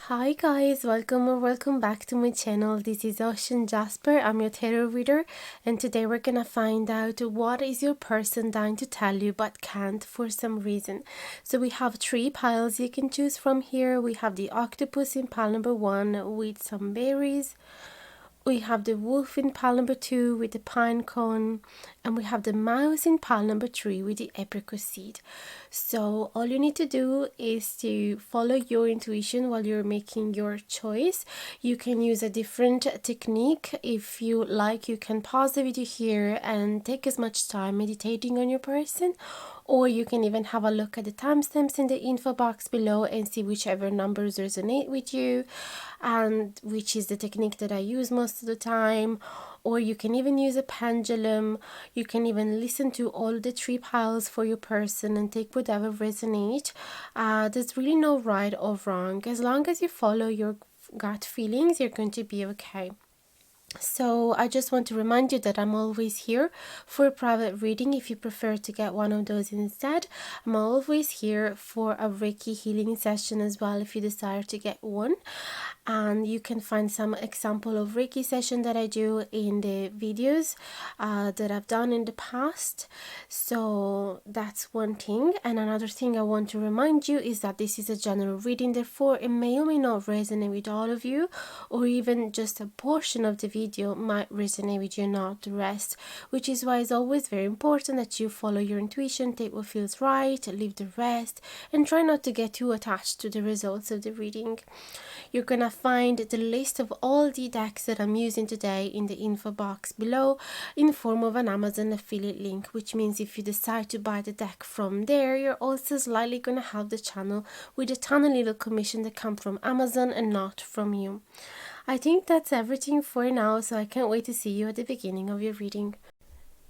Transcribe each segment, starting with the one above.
Hi guys, welcome back to my channel. This is Ocean Jasper. I'm your tarot reader, and today we're gonna find out what is your person dying to tell you but can't for some reason. So we have 3 piles you can choose from here. We have the octopus in pile number 1 with some berries. We have the wolf in pile number 2 with the pine cone, and we have the mouse in pile number 3 with the apricot seed. So all you need to do is to follow your intuition while you're making your choice. You can use a different technique. If you like, you can pause the video here and take as much time meditating on your person, or you can even have a look at the timestamps in the info box below and see whichever numbers resonate with you, and which is the technique that I use most of the time. Or you can even use a pendulum. You can even listen to all the 3 piles for your person and take whatever resonates. There's really no right or wrong. As long as you follow your gut feelings, you're going to be okay. So I just want to remind you that I'm always here for a private reading if you prefer to get one of those instead. I'm always here for a Reiki healing session as well if you desire to get one. And you can find some example of Reiki session that I do in the videos that I've done in the past. So that's one thing. And another thing I want to remind you is that this is a general reading, therefore it may or may not resonate with all of you, or even just a portion of the video might resonate with you, not the rest, which is why it's always very important that you follow your intuition, take what feels right, leave the rest, and try not to get too attached to the results of the reading. You're gonna find the list of all the decks that I'm using today in the info box below in form of an Amazon affiliate link, which means if you decide to buy the deck from there, you're also slightly gonna help the channel with a tiny little commission that comes from Amazon and not from you. I think that's everything for now, so I can't wait to see you at the beginning of your reading.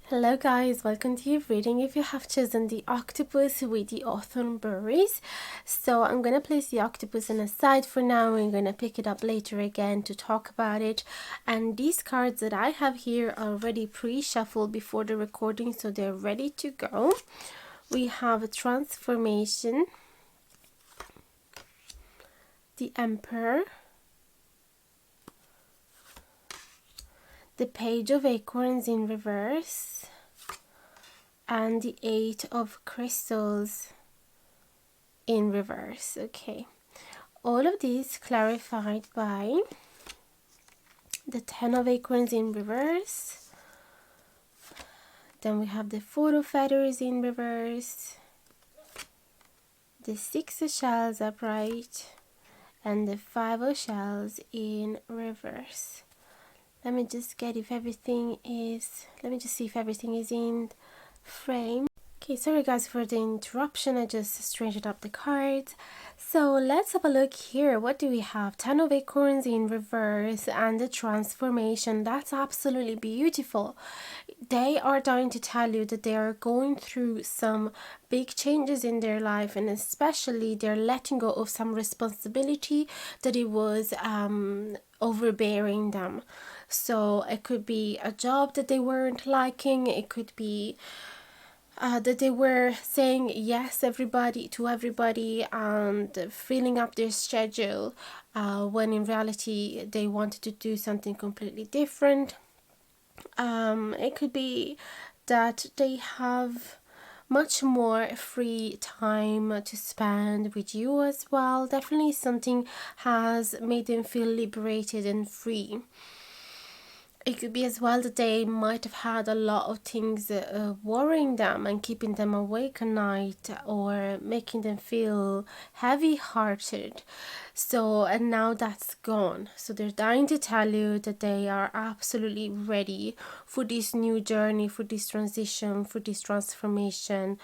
Hello guys, welcome to your reading. If you have chosen the octopus with the hawthorn berries, so I'm going to place the octopus on a side for now. We're going to pick it up later again to talk about it. And these cards that I have here are already pre-shuffled before the recording, so they're ready to go. We have a transformation, the emperor, the page of acorns in reverse, and the 8 of crystals in reverse. Okay, all of these clarified by the 10 of acorns in reverse. Then we have the 4 of feathers in reverse, the 6 of shells upright, and the 5 of shells in reverse. Let me just see if everything is in frame. Okay, sorry guys for the interruption, I just straightened up the cards. So let's have a look here. What do we have? 10 of acorns in reverse and the transformation. That's absolutely beautiful. They are dying to tell you that they are going through some big changes in their life, and especially they're letting go of some responsibility that it was overbearing them. So it could be a job that they weren't liking, it could be that they were saying yes to everybody and filling up their schedule when in reality they wanted to do something completely different. It could be that they have much more free time to spend with you as well. Definitely something has made them feel liberated and free. It could be as well that they might have had a lot of things worrying them and keeping them awake at night, or making them feel heavy-hearted. So, and now that's gone. So they're dying to tell you that they are absolutely ready for this new journey, for this transition, for this transformation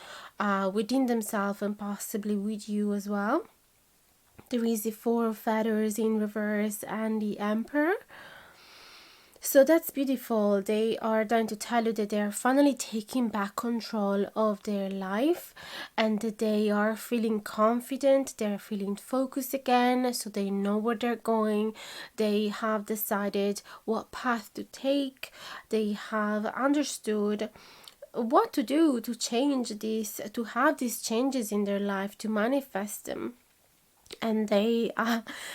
within themselves and possibly with you as well. There is the 4 of feathers in reverse and the emperor. So that's beautiful. They are dying to tell you that they are finally taking back control of their life, and that they are feeling confident, they're feeling focused again, so they know where they're going. They have decided what path to take. They have understood what to do to change this, to have these changes in their life, to manifest them. and they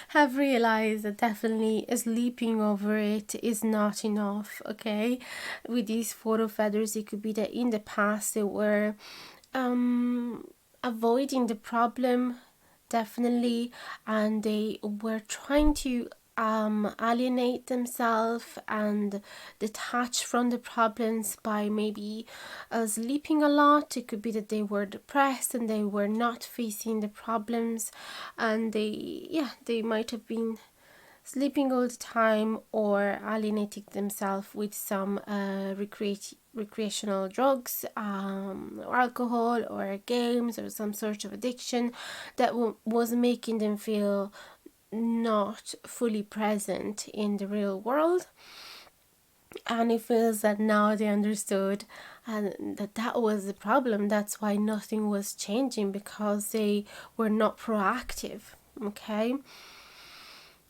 have realized that definitely sleeping over it is not enough. Okay, with these photo feathers, it could be that in the past they were um avoiding the problem, definitely, and they were trying to alienate themselves and detach from the problems by maybe sleeping a lot. It could be that they were depressed and they were not facing the problems, and they might have been sleeping all the time or alienating themselves with some recreational drugs, or alcohol or games or some sort of addiction that was making them feel not fully present in the real world. And it feels that now they understood and that was the problem. That's why nothing was changing, because they were not proactive. Okay,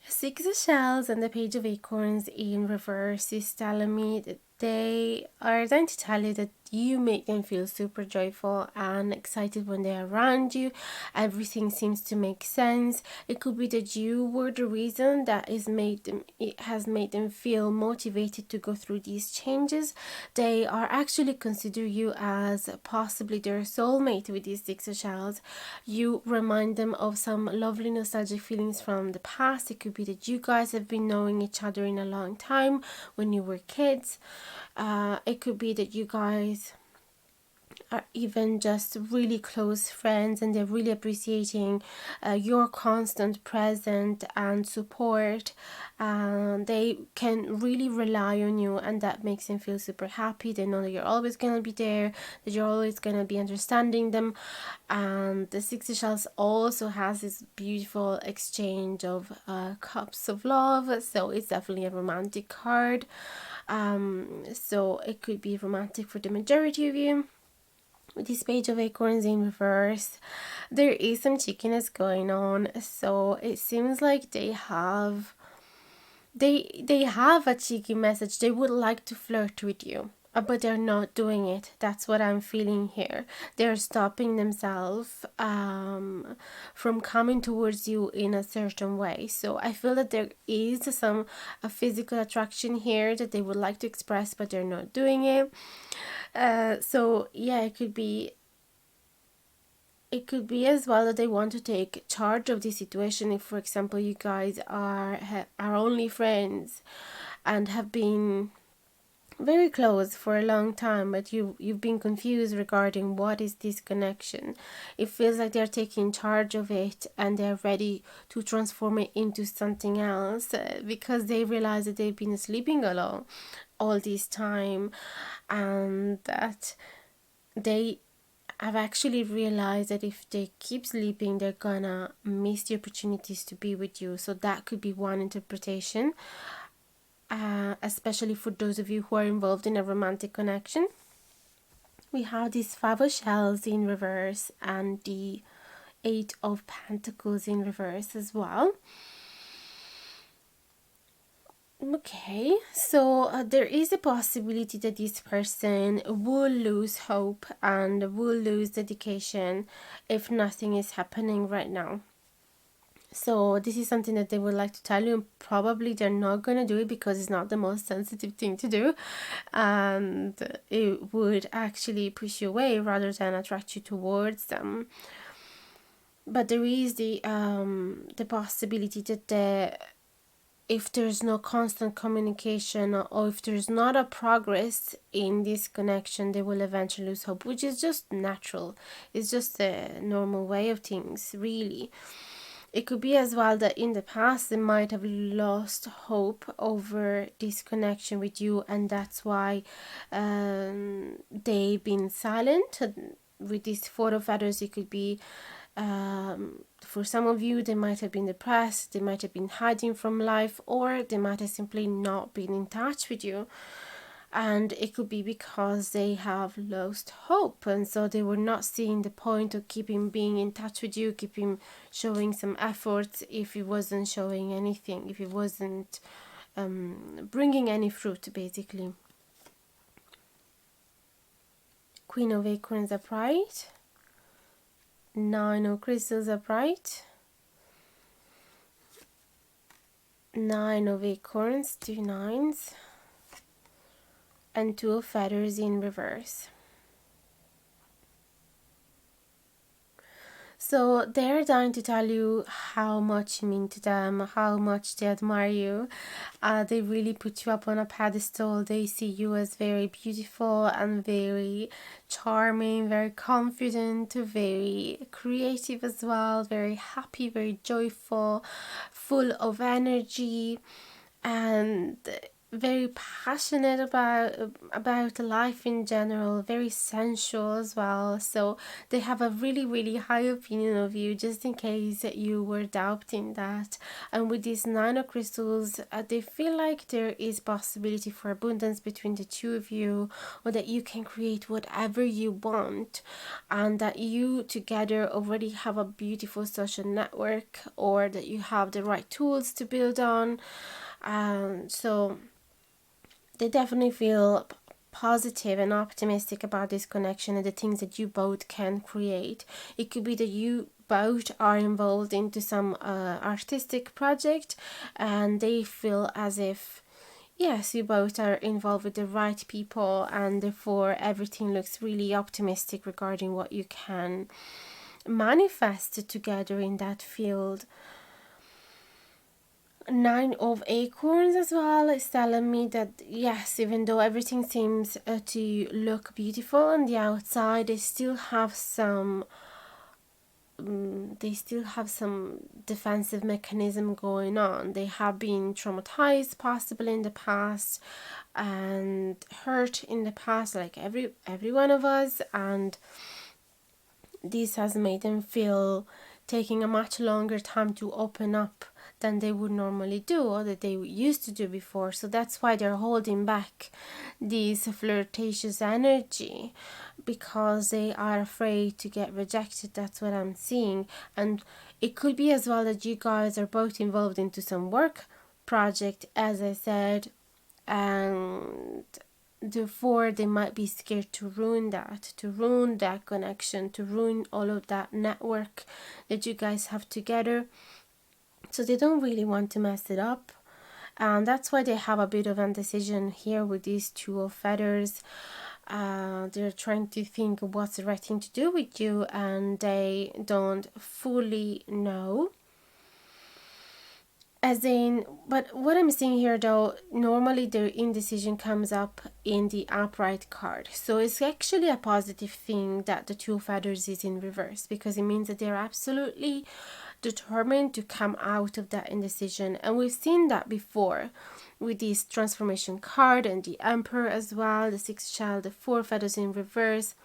Six of Shells and the Page of Acorns in reverse is telling me that they are trying to tell you that you make them feel super joyful and excited when they're around you. Everything seems to make sense. It could be that you were the reason that has made them feel motivated to go through these changes. They are actually consider you as possibly their soulmate with these Six of Shells. You remind them of some lovely nostalgic feelings from the past. It could be that you guys have been knowing each other in a long time when you were kids. It could be that you guys are even just really close friends and they're really appreciating your constant presence and support. They can really rely on you, and that makes them feel super happy. They know that you're always going to be there, that you're always going to be understanding them. And the Six of Shells also has this beautiful exchange of cups of love, so it's definitely a romantic card. So it could be romantic for the majority of you. With this Page of Acorns in reverse, there is some cheekiness going on, so it seems like they have a cheeky message. They would like to flirt with you, but they're not doing it. That's what I'm feeling here. They're stopping themselves from coming towards you in a certain way. So I feel that there is a physical attraction here that they would like to express, but they're not doing it. So yeah, it could be as well that they want to take charge of the situation. If, for example, you guys are only friends and have been very close for a long time, but you've been confused regarding what is this connection. It feels like they're taking charge of it and they're ready to transform it into something else, because they realize that they've been sleeping alone all this time, and that they I've actually realized that if they keep sleeping, they're gonna miss the opportunities to be with you. So that could be one interpretation, especially for those of you who are involved in a romantic connection. We have these Five of Shells in reverse and the Eight of Pentacles in reverse as well. Okay, so there is a possibility that this person will lose hope and will lose dedication if nothing is happening right now. So this is something that they would like to tell you, and probably they're not going to do it because it's not the most sensitive thing to do, and it would actually push you away rather than attract you towards them. But there is the possibility that if there's no constant communication, or if there's not a progress in this connection, they will eventually lose hope, which is just natural. It's just a normal way of things, really. It could be as well that in the past they might have lost hope over this connection with you, and that's why they've been silent. With these Four of Feathers, it could be for some of you, they might have been depressed, they might have been hiding from life, or they might have simply not been in touch with you. And it could be because they have lost hope, and so they were not seeing the point of keeping being in touch with you, keeping showing some efforts if it wasn't showing anything, if it wasn't bringing any fruit, basically. Queen of Acorns upright, Nine of Crystals upright, Nine of acorns, 2 9s, and 2 of feathers in reverse. So they're dying to tell you how much you mean to them, how much they admire you. They really put you up on a pedestal. They see you as very beautiful and very charming, very confident, very creative as well, very happy, very joyful, full of energy, and very passionate about life in general, very sensual as well. So they have a really high opinion of you, just in case you were doubting that. And with these 9 of crystals, they feel like there is possibility for abundance between the two of you, or that you can create whatever you want, and that you together already have a beautiful social network, or that you have the right tools to build on. So they definitely feel positive and optimistic about this connection and the things that you both can create. It could be that you both are involved into some artistic project, and they feel as if, yes, you both are involved with the right people, and therefore everything looks really optimistic regarding what you can manifest together in that field. 9 of acorns as well is telling me that, yes, even though everything seems to look beautiful on the outside, they still have some defensive mechanism going on. They have been traumatized possibly in the past and hurt in the past, like every one of us, and this has made them feel taking a much longer time to open up than they would normally do, or that they used to do before. So that's why they're holding back this flirtatious energy, because they are afraid to get rejected. That's what I'm seeing. And it could be as well that you guys are both involved into some work project, as I said, and therefore they might be scared to ruin that connection, to ruin all of that network that you guys have together. So they don't really want to mess it up, and that's why they have a bit of indecision here with these 2 of feathers. They're trying to think what's the right thing to do with you, and they don't fully know. As in, but what I'm seeing here though, normally their indecision comes up in the upright card. So it's actually a positive thing that the 2 of feathers is in reverse, because it means that they're absolutely determined to come out of that indecision. And we've seen that before with this transformation card and the Emperor as well, the 6th child, the 4 feathers in reverse.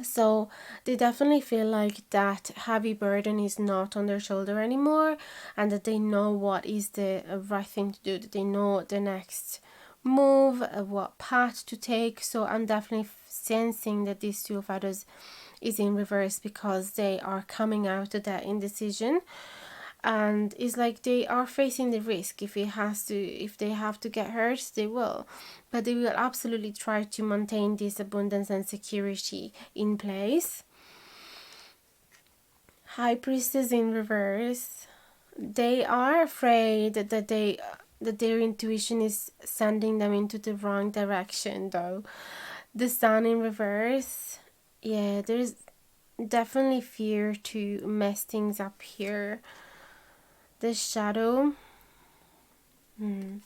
So they definitely feel like that heavy burden is not on their shoulder anymore, and that they know what is the right thing to do, that they know the next move, what path to take. So I'm definitely sensing that these 2 of feathers is in reverse, because they are coming out of that indecision, and it's like they are facing the risk. If they have to get hurt, they will, but they will absolutely try to maintain this abundance and security in place. High Priestess in reverse, they are afraid that their intuition is sending them into the wrong direction though. The Sun in reverse, yeah, there's definitely fear to mess things up here. The Shadow, and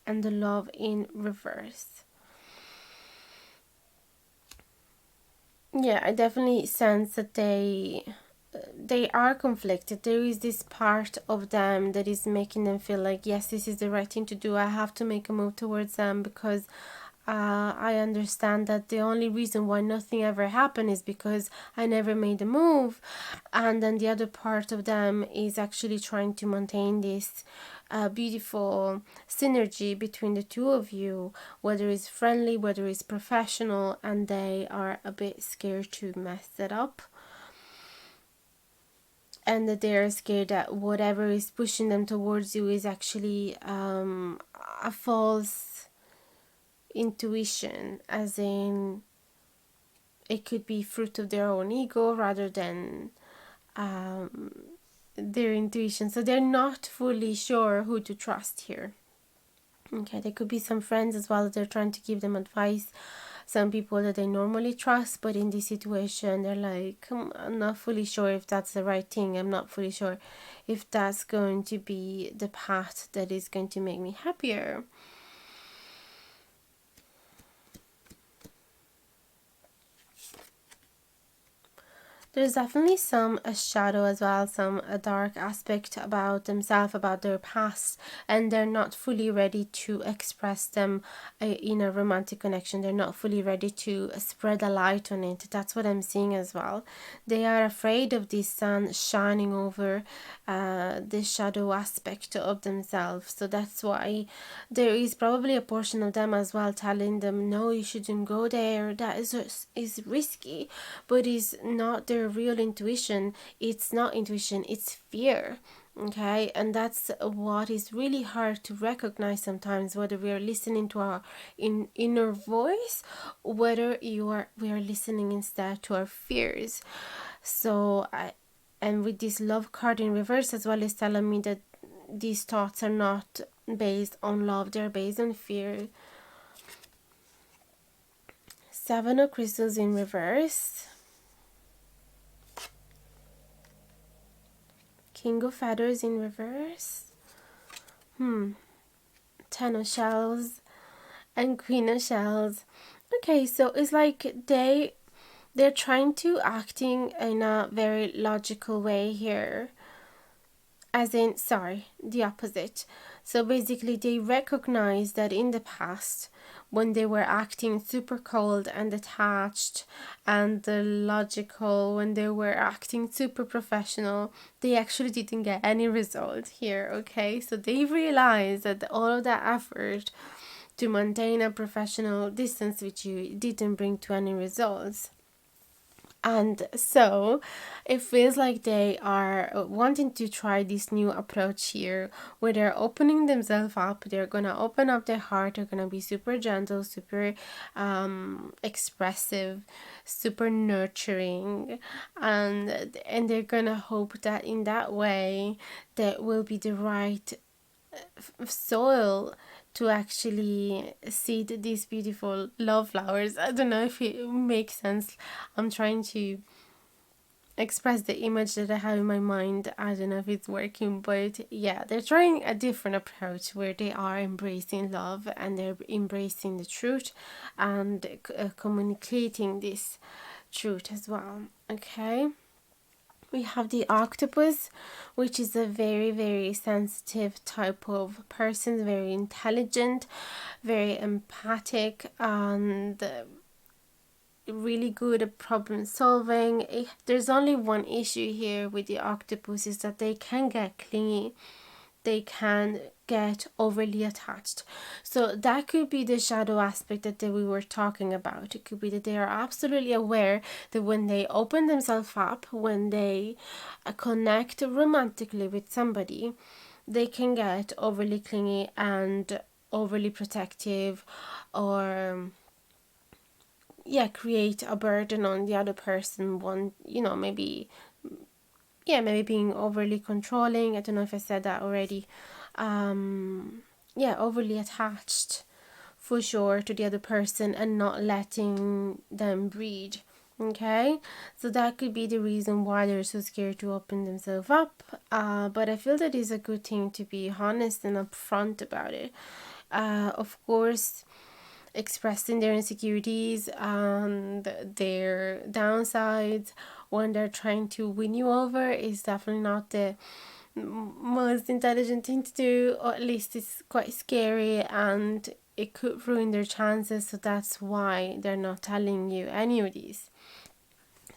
the Love in reverse. Yeah, I definitely sense that they are conflicted. There is this part of them that is making them feel like, yes, this is the right thing to do. I have to make a move towards them, because I understand that the only reason why nothing ever happened is because I never made a move. And then the other part of them is actually trying to maintain this beautiful synergy between the two of you, whether it's friendly, whether it's professional, and they are a bit scared to mess it up. And that they're scared that whatever is pushing them towards you is actually a false intuition, as in it could be fruit of their own ego rather than their intuition. So they're not fully sure who to trust here. Okay, there could be some friends as well that they're trying to give them advice. Some people that they normally trust, but in this situation, they're like, I'm not fully sure if that's the right thing. I'm not fully sure if that's going to be the path that is going to make me happier. There's definitely some a shadow as well, some a dark aspect about themselves, about their past, and they're not fully ready to express them in a romantic connection. They're not fully ready to spread a light on it. That's what I'm seeing as well. They are afraid of this sun shining over the shadow aspect of themselves. So that's why there is probably a portion of them as well telling them, no, you shouldn't go there. That is risky, but is not their real intuition. It's not intuition, it's fear. Okay, and that's what is really hard to recognize sometimes, whether we are listening to our inner voice, whether we are listening instead to our fears. So and with this love card in reverse as well, is telling me that these thoughts are not based on love, they're based on fear. Seven of crystals in reverse. King of feathers in reverse. Ten of shells and Queen of shells. Okay, so it's like they're trying to acting in a very logical way here. As in, sorry, the opposite. So basically they recognize that in the past, when they were acting super cold and detached and logical, when they were acting super professional, they actually didn't get any result here. Okay, so they realized that all of that effort to maintain a professional distance with you didn't bring to any results. And so it feels like they are wanting to try this new approach here, where they're opening themselves up. They're going to open up their heart. They're going to be super gentle, super expressive, super nurturing. And they're going to hope that in that way, that will be the right soil to actually seed these beautiful love flowers. I don't know if it makes sense. I'm trying to express the image that I have in my mind. I don't know if it's working, but yeah, they're trying a different approach where they are embracing love and they're embracing the truth and communicating this truth as well. Okay. We have the octopus, which is a very, very sensitive type of person, very intelligent, very empathic, and really good at problem solving. There's only one issue here with the octopus, is that they can get clingy. They can get overly attached. So that could be the shadow aspect that we were talking about. It could be that they are absolutely aware that when they open themselves up, when they connect romantically with somebody, they can get overly clingy and overly protective, or create a burden on the other person. Maybe being overly controlling. I don't know if I said that already. Overly attached for sure to the other person and not letting them breathe. Okay, so that could be the reason why they're so scared to open themselves up. But I feel that is a good thing to be honest and upfront about it. Of course, expressing their insecurities and their downsides when they're trying to win you over is definitely not the most intelligent thing to do, or at least it's quite scary and it could ruin their chances. So that's why they're not telling you any of these.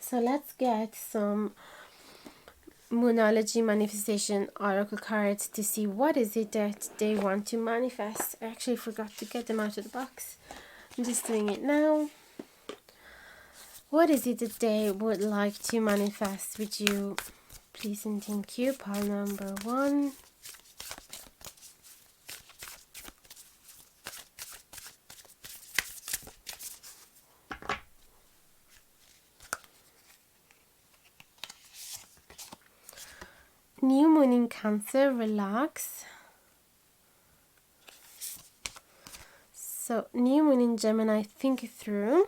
So let's get some Moonology manifestation oracle cards to see what is it that they want to manifest. I actually forgot to get them out of the box. I'm just doing it now. What is it that they would like to manifest with you? Please and thank you. Pile number 1. moon in Cancer, relax. So new moon in Gemini, think it through.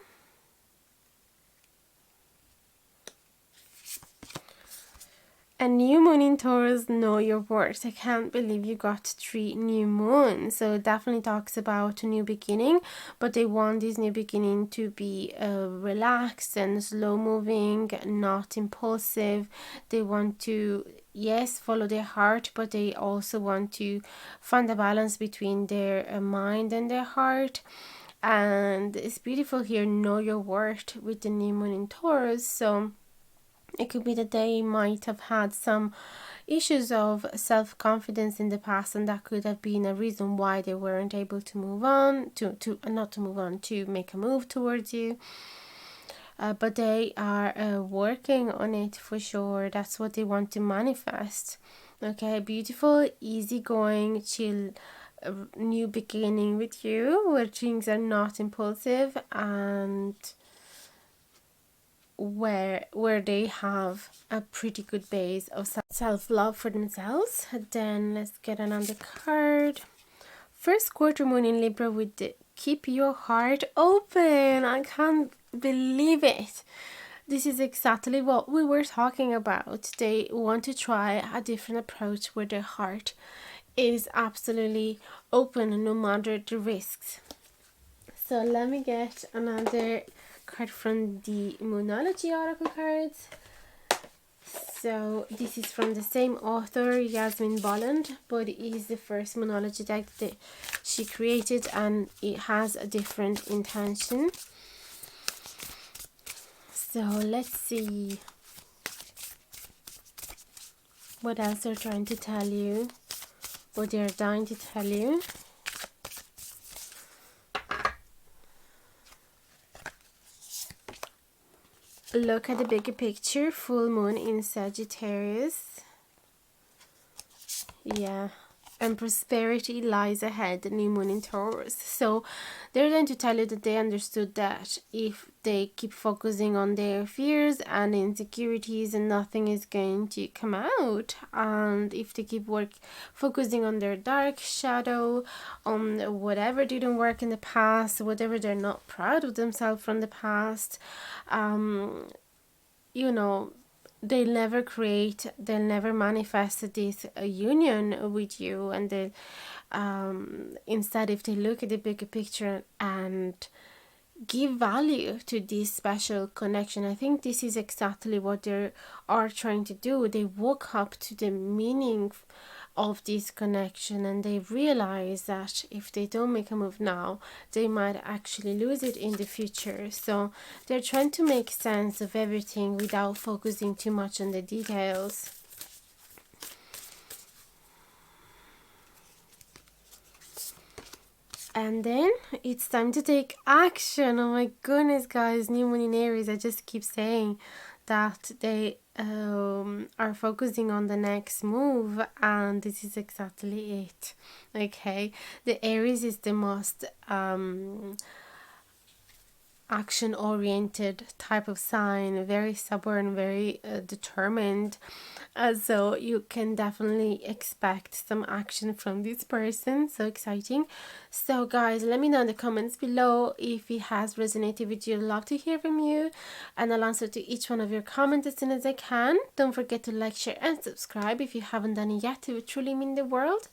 And new moon in Taurus, know your worth. I can't believe you got 3 new moons. So it definitely talks about a new beginning, but they want this new beginning to be relaxed and slow moving, not impulsive. They want to, yes, follow their heart, but they also want to find a balance between their mind and their heart. And it's beautiful here, know your worth, with the new moon in Taurus. So it could be that they might have had some issues of self-confidence in the past, and that could have been a reason why they weren't able to move on, to make a move towards you. But they are working on it for sure. That's what they want to manifest. Okay, beautiful, easygoing, chill, new beginning with you, where things are not impulsive, and where they have a pretty good base of self-love for themselves. Then let's get another card. First quarter moon in Libra with the keep your heart open. I can't believe it. This is exactly what we were talking about. They want to try a different approach where their heart is absolutely open no matter the risks. So let me get another card from the Moonology Oracle cards. So this is from the same author, Yasmin Bolland, but it is the first Moonology deck that she created, and it has a different intention. So let's see what else they're trying to tell you, what they're dying to tell you. Look at the bigger picture, full moon in Sagittarius. Yeah. And prosperity lies ahead, the new moon in Taurus. So they're going to tell you that they understood that if they keep focusing on their fears and insecurities, and nothing is going to come out. And if they keep focusing on their dark shadow, on whatever didn't work in the past, whatever they're not proud of themselves from the past, you know, they'll never manifest this union with you. And they instead, if they look at the bigger picture and give value to this special connection, I think this is exactly what they are trying to do. They woke up to the meaning of this connection, and they realize that if they don't make a move now, they might actually lose it in the future. So they're trying to make sense of everything without focusing too much on the details. And then it's time to take action. Oh my goodness, guys, new moon in Aries. I just keep saying that they are focusing on the next move, and this is exactly it. Okay, the Aries is the most action oriented type of sign, very stubborn, very determined. So you can definitely expect some action from this person. So exciting. So guys, let me know in the comments below if it has resonated with you. I'd love to hear from you, and I'll answer to each one of your comments as soon as I can. Don't forget to like, share and subscribe if you haven't done it yet. It would truly mean the world.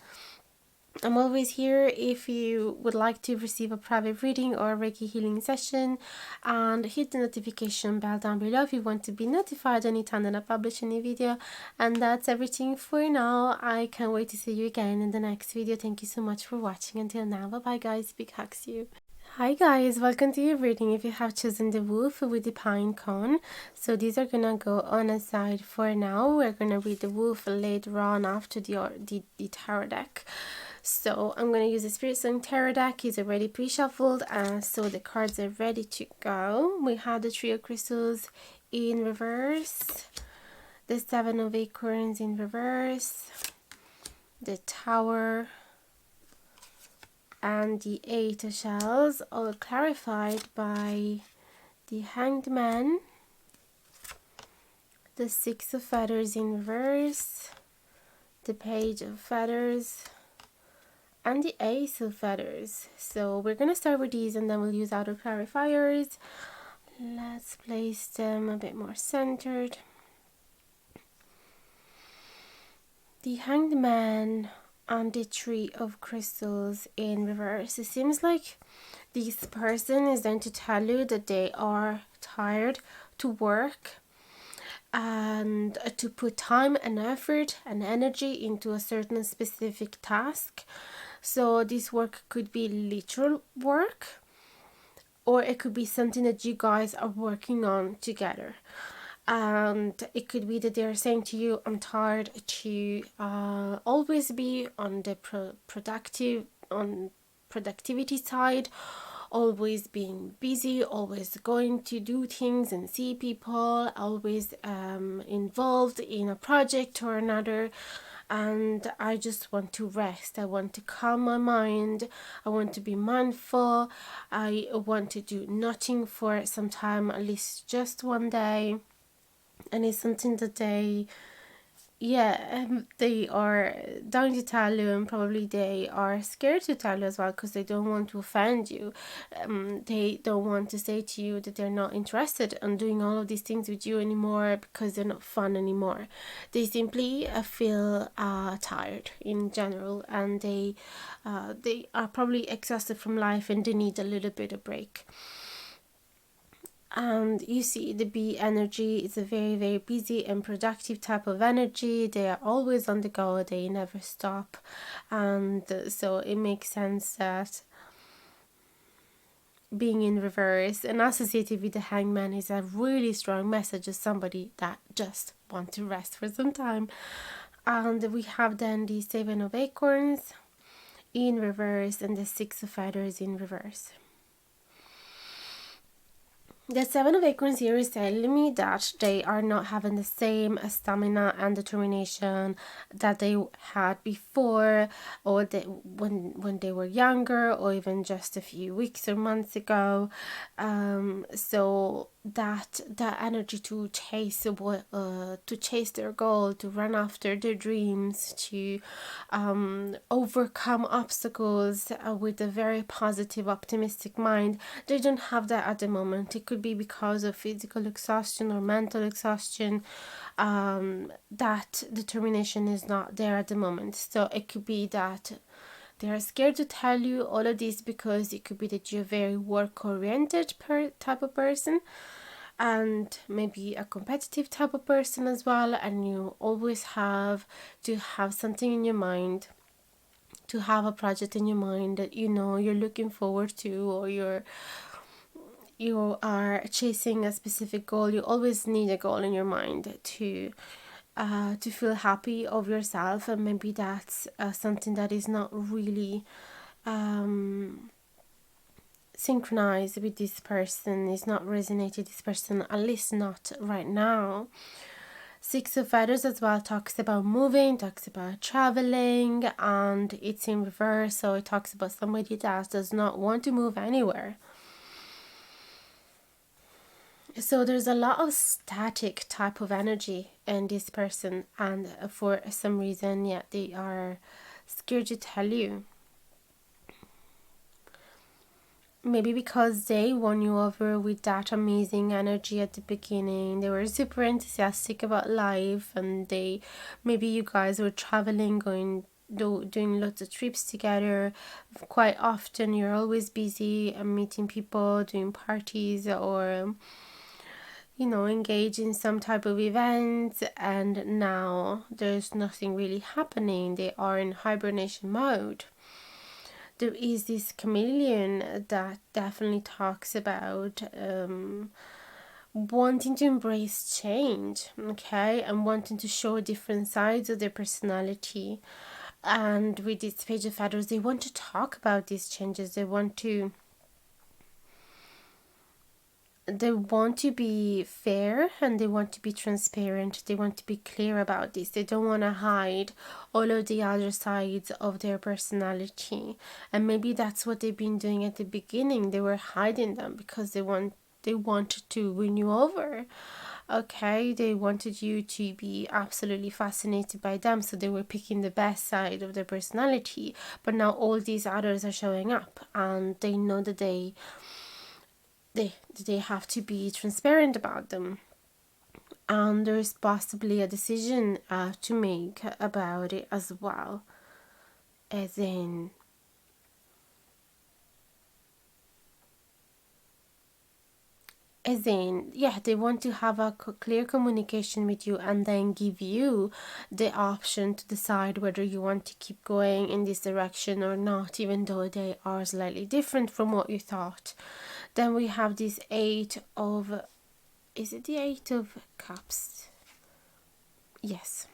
I'm always here if you would like to receive a private reading or a Reiki healing session, and hit the notification bell down below if you want to be notified anytime that I publish a new video. And that's everything for now. I can't wait to see you again in the next video. Thank you so much for watching. Until now, bye bye guys, big hugs to you. Hi guys, welcome to your reading. If you have chosen the wolf with the pine cone, so these are gonna go on a side for now. We're gonna read the wolf later on after the tarot deck. So I'm going to use the Spirit Song Tarot deck. It's already pre-shuffled, so the cards are ready to go. We have the Three of Crystals in reverse, the Seven of Acorns in reverse, the Tower, and the Eight of Shells, all clarified by the Hanged Man, the Six of Feathers in reverse, the Page of Feathers, and the Ace of Feathers. So we're going to start with these and then we'll use outer clarifiers. Let's place them a bit more centered. The Hanged Man and the Three of Crystals in reverse. It seems like this person is going to tell you that they are tired to work and to put time and effort and energy into a certain specific task. So this work could be literal work, or it could be something that you guys are working on together. And it could be that they're saying to you, I'm tired to always be on the productivity side, always being busy, always going to do things and see people, always involved in a project or another. And I just want to rest. I want to calm my mind. I want to be mindful. I want to do nothing for some time, at least just one day. And it's something that they are dying to tell you, and probably they are scared to tell you as well, because they don't want to offend you. They don't want to say to you that they're not interested in doing all of these things with you anymore because they're not fun anymore. They simply feel tired in general, and they are probably exhausted from life and they need a little bit of break. And you see, the bee energy is a very, very busy and productive type of energy. They are always on the go, they never stop. And so it makes sense that being in reverse and associated with the Hangman is a really strong message of somebody that just wants to rest for some time. And we have then the Seven of Acorns in reverse and the Six of Feathers in reverse. The Seven of Acorns here is telling me that they are not having the same stamina and determination that they had before, or when they were younger, or even just a few weeks or months ago. So that energy to chase their goal, to run after their dreams, to overcome obstacles with a very positive, optimistic mind, they don't have that at the moment. It could be because of physical exhaustion or mental exhaustion. That determination is not there at the moment. So it could be that they are scared to tell you all of this because it could be that you're a very work-oriented type of person, and maybe a competitive type of person as well, and you always have to have something in your mind, to have a project in your mind that you're looking forward to, or you are chasing a specific goal. You always need a goal in your mind to feel happy of yourself, and maybe that's something that is not really synchronized with this person, is not resonated with this person, at least not right now. Six of Feathers as well talks about moving, talks about traveling, and it's in reverse, so it talks about somebody that does not want to move anywhere. So there's a lot of static type of energy in this person, and for some reason, they are scared to tell you. Maybe because they won you over with that amazing energy at the beginning. They were super enthusiastic about life, and maybe you guys were traveling, doing lots of trips together. Quite often you're always busy and meeting people, doing parties, or engage in some type of event, and now there's nothing really happening. They are in hibernation mode. There is this chameleon that definitely talks about wanting to embrace change, okay, and wanting to show different sides of their personality. And with this Page of Feathers, they want to talk about these changes. They want to be fair, and they want to be transparent. They want to be clear about this. They don't want to hide all of the other sides of their personality. And maybe that's what they've been doing at the beginning. They were hiding them because they wanted to win you over. Okay, they wanted you to be absolutely fascinated by them, so they were picking the best side of their personality. But now all these others are showing up, and they know that they have to be transparent about them. And there's possibly a decision to make about it as well, as in yeah, they want to have a clear communication with you and then give you the option to decide whether you want to keep going in this direction or not, even though they are slightly different from what you thought. Then we have this is it the 8 of Cups? Yes.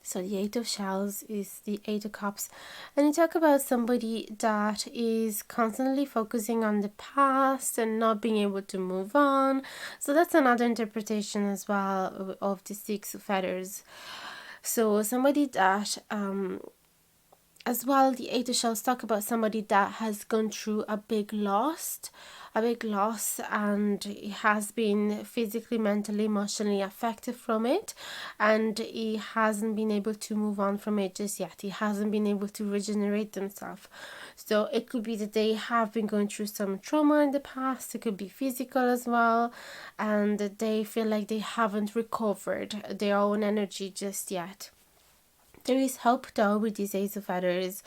So the 8 of Shells is the 8 of Cups, and you talk about somebody that is constantly focusing on the past and not being able to move on. So that's another interpretation as well of the 6 of Feathers. So somebody that as well, the 8 of Shells talk about somebody that has gone through a big loss, and he has been physically, mentally, emotionally affected from it, and he hasn't been able to move on from it just yet. He hasn't been able to regenerate themselves. So it could be that they have been going through some trauma in the past. It could be physical as well, and they feel like they haven't recovered their own energy just yet. There is hope though with these Ace of Feathers.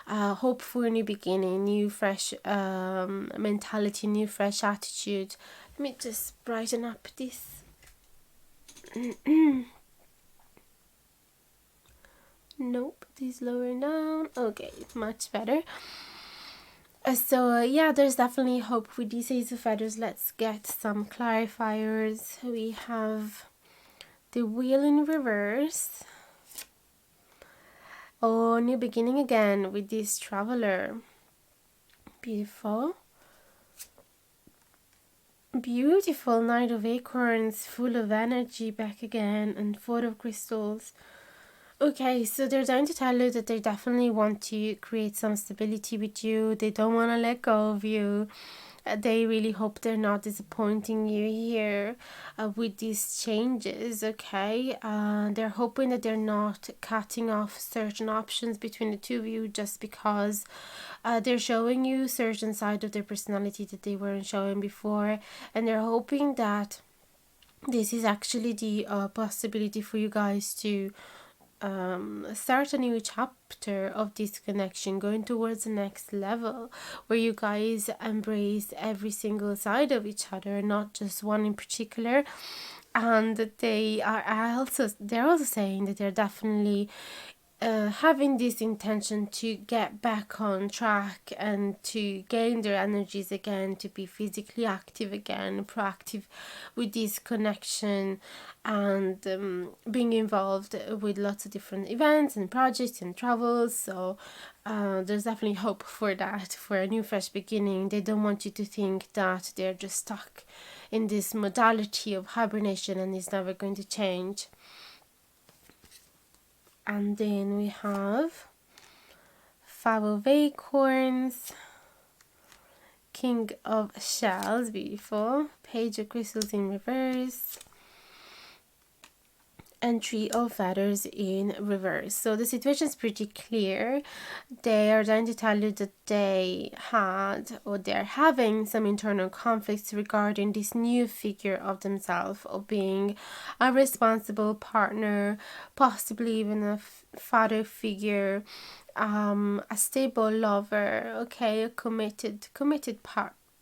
Hope for a new beginning, new fresh mentality, new fresh attitude. Let me just brighten up this. Nope, this lower down. Okay, much better. So yeah, there's definitely hope with these Ace of Feathers. Let's get some clarifiers. We have the Wheel in reverse. Oh, new beginning again with this Traveler. Beautiful. Beautiful Knight of Acorns, full of energy back again, and 4 of Crystals. Okay, so they're trying to tell you that they definitely want to create some stability with you. They don't want to let go of you. They really hope they're not disappointing you here with these changes, okay? They're hoping that they're not cutting off certain options between the two of you just because they're showing you certain side of their personality that they weren't showing before, and they're hoping that this is actually the possibility for you guys to start a new chapter of this connection, going towards the next level where you guys embrace every single side of each other, not just one in particular. And they're also saying that they're definitely having this intention to get back on track and to gain their energies again, to be physically active again, proactive with this connection, and being involved with lots of different events and projects and travels. So there's definitely hope for that, for a new fresh beginning. They don't want you to think that they're just stuck in this modality of hibernation and it's never going to change. And then we have 5 of Acorns, King of Shells, beautiful, Page of Crystals in reverse, and 3 of Feathers in reverse. So the situation is pretty clear. They are trying to tell you that they had, or they're having, some internal conflicts regarding this new figure of themselves, of being a responsible partner, possibly even a father figure, a stable lover, okay, a committed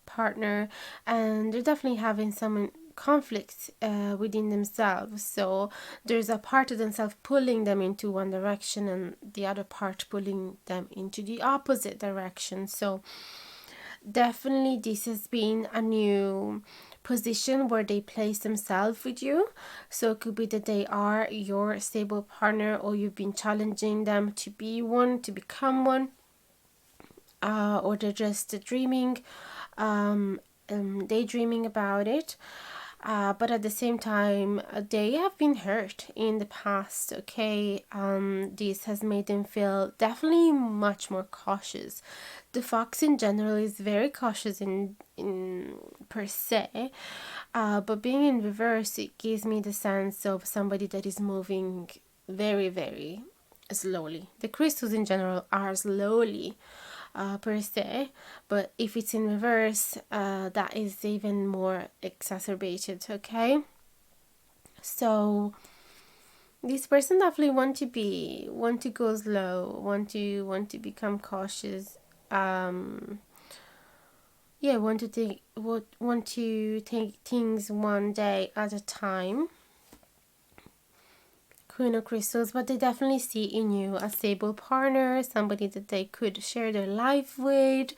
partner, and they're definitely having some conflicts within themselves. So there's a part of themselves pulling them into one direction and the other part pulling them into the opposite direction. So definitely this has been a new position where they place themselves with you. So it could be that they are your stable partner, or you've been challenging them to be one, to become one, or they're just dreaming, daydreaming about it. But at the same time, they have been hurt in the past, okay? This has made them feel definitely much more cautious. The fox in general is very cautious in per se, but being in reverse, it gives me the sense of somebody that is moving very, very slowly. The crystals in general are slowly, per se, but if it's in reverse, that is even more exacerbated, okay? So this person definitely want to go slow, want to become cautious, yeah, want to take things one day at a time. Queen of Crystals, but they definitely see in you a stable partner, somebody that they could share their life with.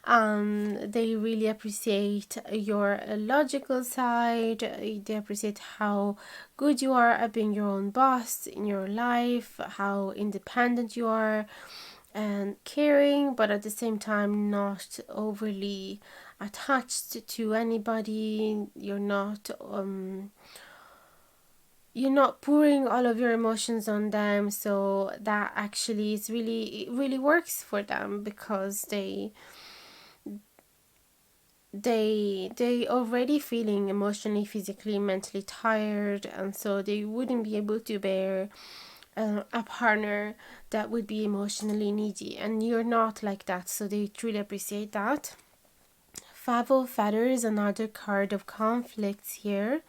They really appreciate your logical side. They appreciate how good you are at being your own boss in your life, how independent you are and caring, but at the same time not overly attached to anybody. You're not pouring all of your emotions on them, so that actually is it really works for them, because they already feeling emotionally, physically, mentally tired, and so they wouldn't be able to bear a partner that would be emotionally needy, and you're not like that, so they truly appreciate that. Five of Feathers, another card of conflicts here,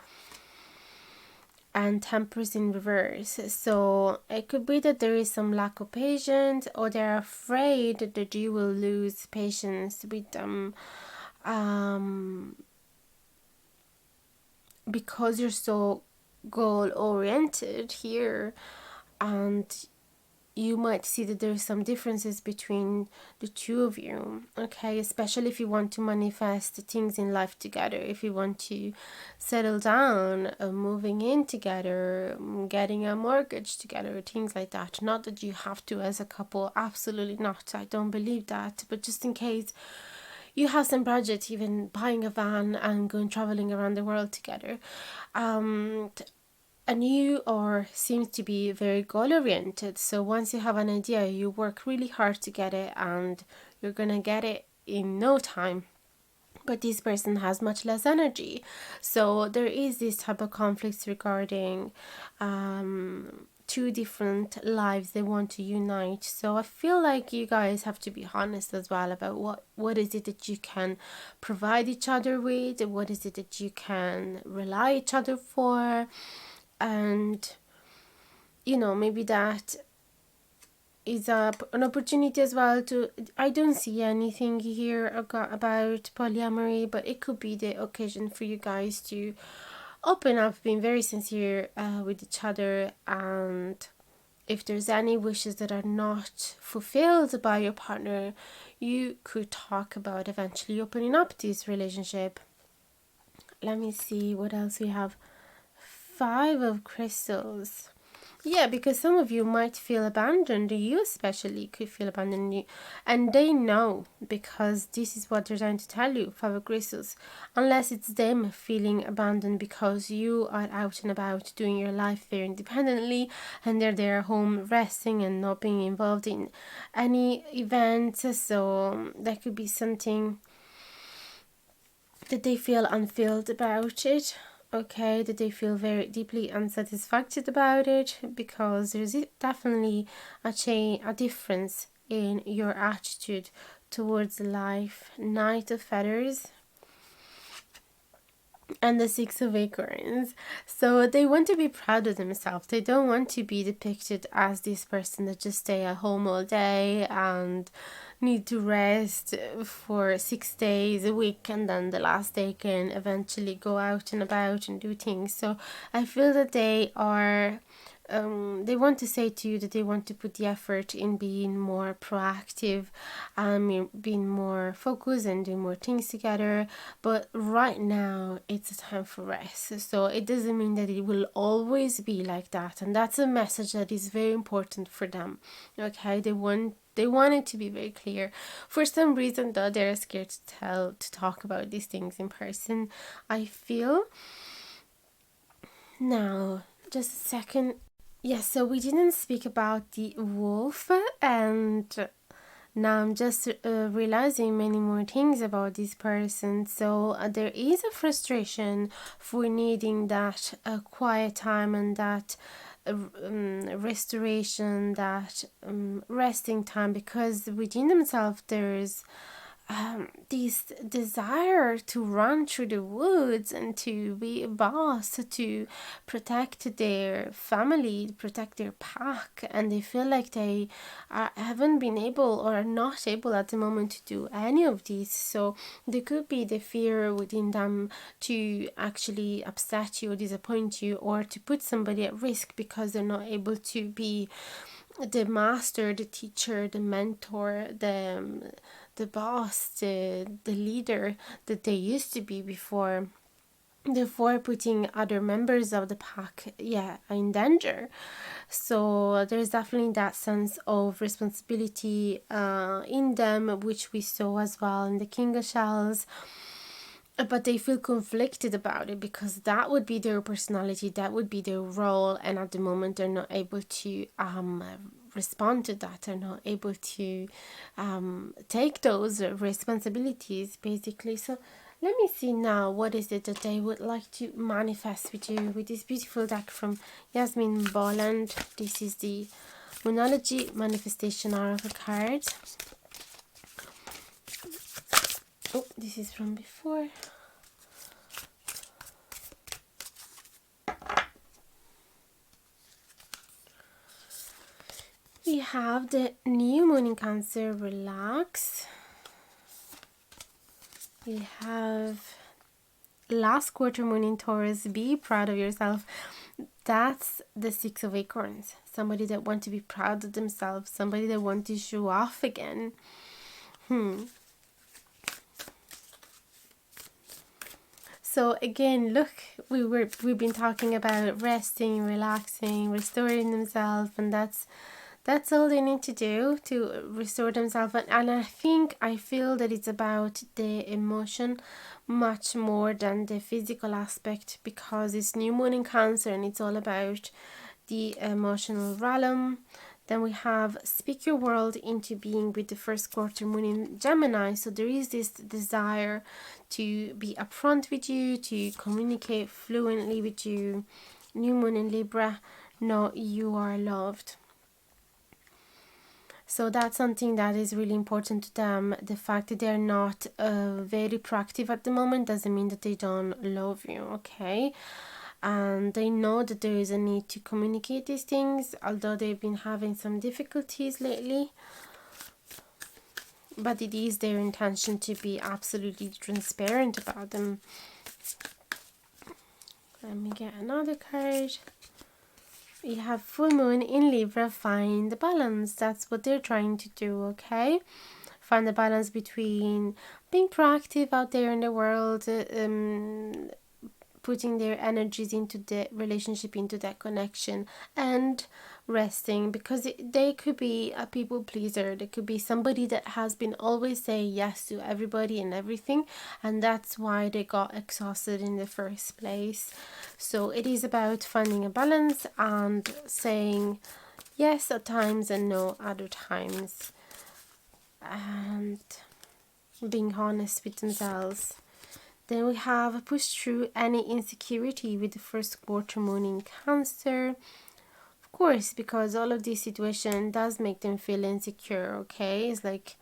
and Tempers in reverse. So it could be that there is some lack of patience, or they're afraid that you will lose patience with them, because you're so goal oriented here, and you might see that there's some differences between the two of you, okay? Especially if you want to manifest things in life together, if you want to settle down, moving in together, getting a mortgage together, things like that. Not that you have to as a couple, absolutely not. I don't believe that, but just in case you have some budget, even buying a van and going traveling around the world together. And you are seems to be very goal oriented, so once you have an idea, you work really hard to get it, and you're gonna get it in no time. But this person has much less energy, so there is this type of conflicts regarding two different lives they want to unite. So I feel like you guys have to be honest as well about what is it that you can provide each other with, what is it that you can rely each other for. And maybe that is an opportunity as well to, I don't see anything here about polyamory, but it could be the occasion for you guys to open up, being very sincere with each other, and if there's any wishes that are not fulfilled by your partner, you could talk about eventually opening up this relationship. Let me see what else we have. Five of Crystals. Yeah, because some of you might feel abandoned. You especially could feel abandoned. And they know, because this is what they're trying to tell you, Five of Crystals. Unless it's them feeling abandoned because you are out and about doing your life very independently, and they're there home resting and not being involved in any events. So that could be something that they feel unfilled about it. Okay, that they feel very deeply unsatisfied about it, because there's definitely a difference in your attitude towards life. Knight of Feathers and the Six of Acorns. So they want to be proud of themselves. They don't want to be depicted as this person that just stay at home all day and need to rest for 6 days a week, and then the last day can eventually go out and about and do things. So I feel that they are they want to say to you that they want to put the effort in being more proactive, being more focused and doing more things together. But right now it's a time for rest. So it doesn't mean that it will always be like that. And that's a message that is very important for them. Okay, they want it to be very clear. For some reason though, they're scared to talk about these things in person, I feel. Now, just a second. Yes, so we didn't speak about the wolf, and now I'm just realizing many more things about this person. So there is a frustration for needing that quiet time and that restoration, that resting time, because within themselves there's this desire to run through the woods and to be a boss, to protect their family, protect their pack, and they feel like they haven't been able or are not able at the moment to do any of these. So there could be the fear within them to actually upset you or disappoint you, or to put somebody at risk because they're not able to be the master, the teacher, the mentor, the boss, the leader that they used to be before putting other members of the pack in danger. So there's definitely that sense of responsibility in them, which we saw as well in the King of Shells. But they feel conflicted about it because that would be their personality, that would be their role, and at the moment they're not able to respond to that. They're not able to take those responsibilities, basically. So let me see now, what is it that they would like to manifest with you with this beautiful deck from Yasmin Bolland. This is the Moonology Manifestation Oracle card. Oh, this is from before. We have the new moon in Cancer, relax. We have last quarter moon in Taurus, be proud of yourself. That's the Six of Acorns. Somebody that wants to be proud of themselves, somebody that wants to show off again. So again, look, we've been talking about resting, relaxing, restoring themselves, and that's all they need to do to restore themselves. And I feel that it's about the emotion much more than the physical aspect, because it's new moon in Cancer and it's all about the emotional realm. Then we have speak your world into being with the first quarter moon in Gemini. So there is this desire to be upfront with you, to communicate fluently with you. New moon in Libra, know you are loved. So that's something that is really important to them. The fact that they're not very proactive at the moment doesn't mean that they don't love you, okay? And they know that there is a need to communicate these things, although they've been having some difficulties lately. But it is their intention to be absolutely transparent about them. Let me get another card. We have full moon in Libra, find the balance. That's what they're trying to do, okay? Find the balance between being proactive out there in the world, putting their energies into the relationship, into that connection, and resting, because they could be a people pleaser. They could be somebody that has been always saying yes to everybody and everything, and that's why they got exhausted in the first place. So it is about finding a balance and saying yes at times and no other times, and being honest with themselves. Then we have push through any insecurity with the first quarter moon in Cancer. Of course, because all of this situation does make them feel insecure, okay? It's like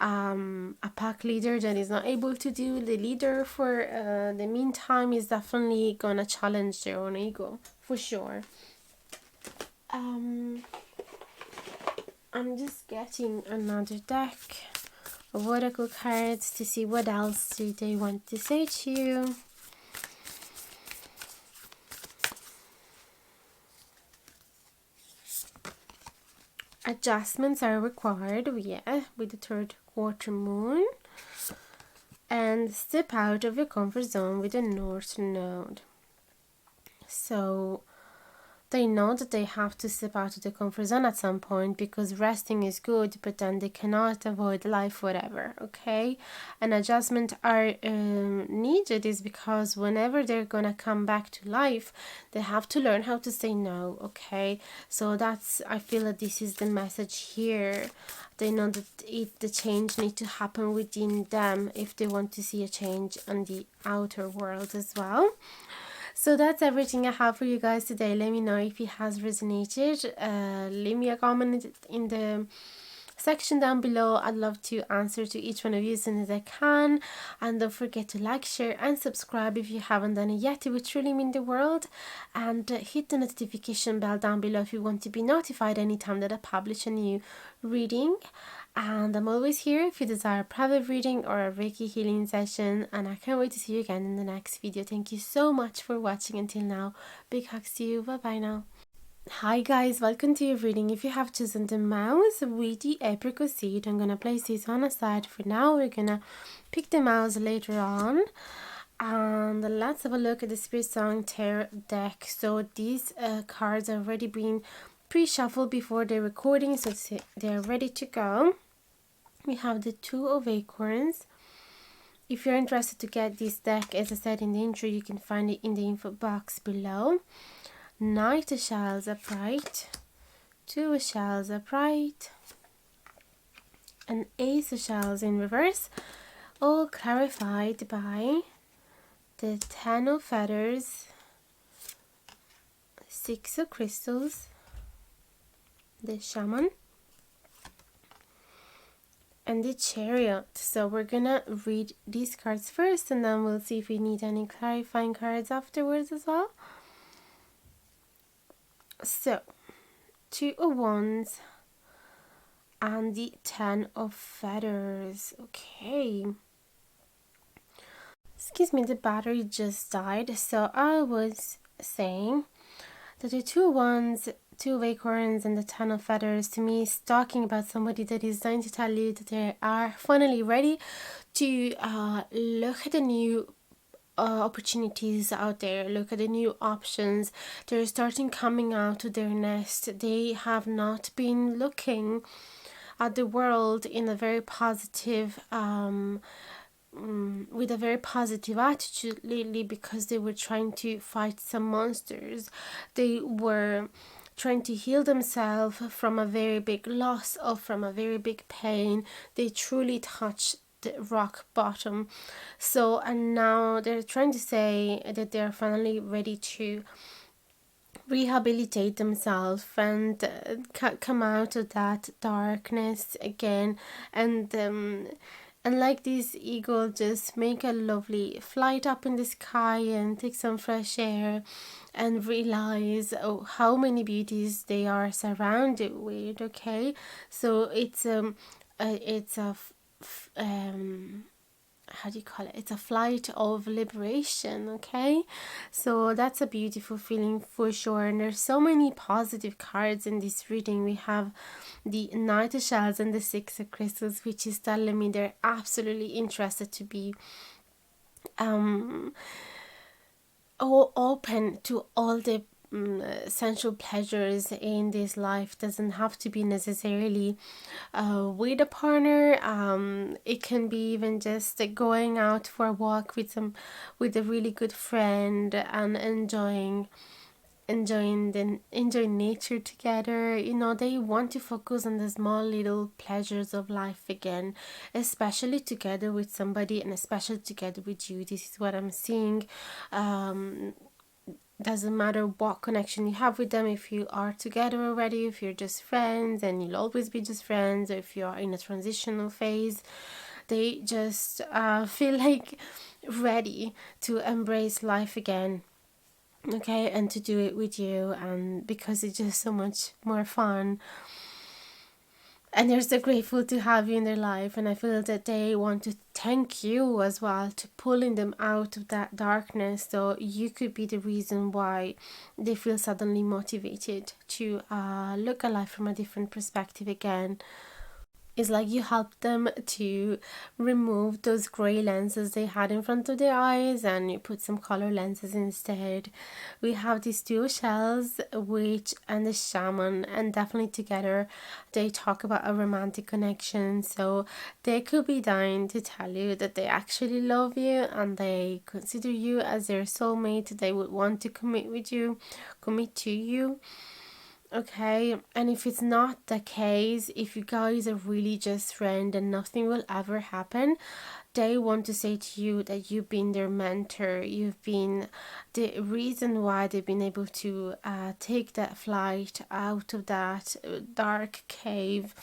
a pack leader that is not able to do the leader for the meantime is definitely gonna challenge their own ego, for sure. I'm just getting another deck of oracle cards to see what else do they want to say to you. adjustments are required, yeah, with the third quarter moon. And step out of your comfort zone with the North Node. So they know that they have to step out of the comfort zone at some point, because resting is good, but then they cannot avoid life forever, okay? And adjustment are needed is because whenever they're gonna come back to life, they have to learn how to say no, okay? So that's, I feel that this is the message here. They know that the change needs to happen within them if they want to see a change on the outer world as well. So that's everything I have for you guys today. Let me know if it has resonated. Leave me a comment in the section down below. I'd love to answer to each one of you as soon as I can. And don't forget to like, share and subscribe if you haven't done it yet. It would truly mean the world. And hit the notification bell down below if you want to be notified anytime that I publish a new reading. And I'm always here if you desire a private reading or a Reiki healing session. And I can't wait to see you again in the next video. Thank you so much for watching until now. Big hugs to you. Bye bye now. Hi guys, welcome to your reading. If you have chosen the Mouse with the Apricot seed, I'm going to place this on aside for now. We're going to pick the Mouse later on. And let's have a look at the Spirit Song Tarot deck. So these cards are already been pre-shuffled before the recording, so they're ready to go. We have the Two of Acorns. If you're interested to get this deck, as I said in the intro, you can find it in the info box below. Knight of Shells upright, Two of Shells upright, and Ace of Shells in reverse, all clarified by the Ten of Feathers, Six of Crystals, the Shaman, and the Chariot. So we're gonna read these cards first, and then we'll see if we need any clarifying cards afterwards as well. So, Two of Wands and the Ten of Feathers. Okay. Excuse me, the battery just died. So I was saying that the Two of Wands, Two of Acorns and the Ten of Feathers to me is talking about somebody that is trying to tell you that they are finally ready to look at the new opportunities out there, look at the new options. They're starting coming out of their nest. They have not been looking at the world in a very positive with a very positive attitude lately, because they were trying to fight some monsters. They were trying to heal themselves from a very big loss or from a very big pain. They truly touched the rock bottom. So, and now they're trying to say that they're finally ready to rehabilitate themselves and come out of that darkness again, and like this eagle, just make a lovely flight up in the sky and take some fresh air and realize how many beauties they are surrounded with. Okay, so it's a how do you call it? It's a flight of liberation, okay? So that's a beautiful feeling for sure. And there's so many positive cards in this reading. We have the Knight of Shells and the Six of Crystals, which is telling me they're absolutely interested to be all open to all the sensual pleasures in this life. Doesn't have to be necessarily with a partner. It can be even just going out for a walk with a really good friend and enjoying nature together. You know, they want to focus on the small little pleasures of life again, especially together with somebody, and especially together with you. This is what I'm seeing. Doesn't matter what connection you have with them, if you are together already, if you're just friends and you'll always be just friends, or if you are in a transitional phase, they just feel like ready to embrace life again, okay, and to do it with you, and because it's just so much more fun. And they're so grateful to have you in their life, and I feel that they want to thank you as well to pulling them out of that darkness. So you could be the reason why they feel suddenly motivated to look at life from a different perspective again. It's like you help them to remove those gray lenses they had in front of their eyes and you put some color lenses instead. We have these two shells, witch and the shaman, and definitely together they talk about a romantic connection. So they could be dying to tell you that they actually love you and they consider you as their soulmate. They would want to commit to you. Okay, and if it's not the case, if you guys are really just friends and nothing will ever happen, they want to say to you that you've been their mentor, you've been the reason why they've been able to take that flight out of that dark cave,